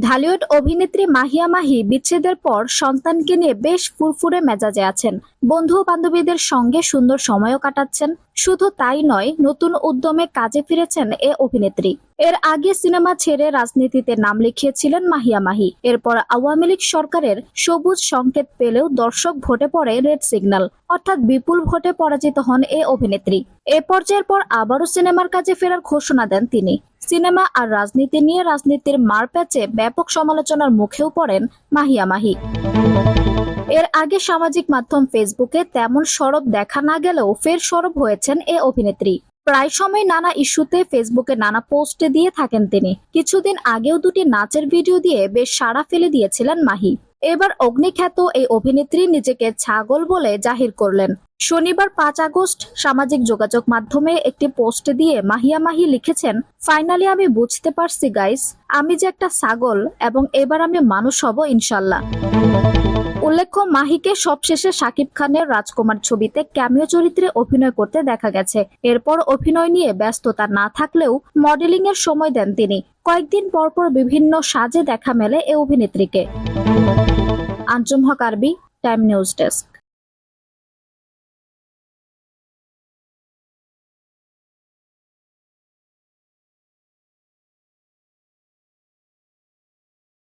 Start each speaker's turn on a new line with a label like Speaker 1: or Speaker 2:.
Speaker 1: ঢালিউড অভিনেত্রী মাহিয়া মাহি বিচ্ছেদের পর সন্তানকে নিয়ে বেশ ফুরফুরে মেজাজে আছেন। বন্ধু বান্ধবীদের সঙ্গে সুন্দর সময়ও কাটাচ্ছেন। শুধু তাই নয়, নতুন উদ্যমে কাজে ফিরেছেন এ অভিনেত্রী। এর আগে সিনেমা ছেড়ে রাজনীতিতে নাম লিখিয়েছিলেন মাহিয়া মাহি। এরপর আওয়ামী লীগ সরকারের সবুজ সংকেত পেলেও দর্শক ভোটে পড়ে রেড সিগন্যাল, অর্থাৎ বিপুল ভোটে পরাজিত হন এ অভিনেত্রী। এ পর্যায়ের পর আবারও সিনেমার কাজে ফেরার ঘোষণা দেন তিনি। সিনেমা আর রাজনীতি নিয়ে রাজনীতির মারপ্যাচে ব্যাপক সমালোচনার মুখেও পড়েন মাহিয়া মাহি। এর আগে সামাজিক মাধ্যম ফেসবুকে তেমন সরব দেখা না গেলেও ফের সরব হয়েছেন এ অভিনেত্রী। প্রায় সময় নানা ইস্যুতে ফেসবুকে নানা পোস্ট দিয়ে থাকেন তিনি। কিছুদিন আগেও দুটি নাচের ভিডিও দিয়ে বেশ সাড়া ফেলে দিয়েছিলেন মাহি। এবার অগ্নিখ্যাত এই অভিনেত্রী নিজেকে ছাগল বলে জাহির করলেন। শনিবার 5 আগস্ট সামাজিক যোগাযোগ মাধ্যমে একটি পোস্ট দিয়ে মাহিয়া মাহি লিখেছেন, ফাইনালি আমি বুঝতে পারছি গাইস, আমি যে একটা ছাগল এবং এবার আমি মানুষ হব ইনশাল্লাহ। উল্লেখ্য, মাহিকে সবশেষে শাকিব খানের রাজকুমার ছবিতে ক্যামিও চরিত্রে অভিনয় করতে দেখা গেছে। এরপর অভিনয় নিয়ে ব্যস্ততা না থাকলেও মডেলিং এর সময় দেন তিনি। কয়েকদিন পর পর বিভিন্ন সাজে দেখা মেলে এ অভিনেত্রীকে। আঞ্জুম হক আরবি, টাইম নিউজ ডেস্ক।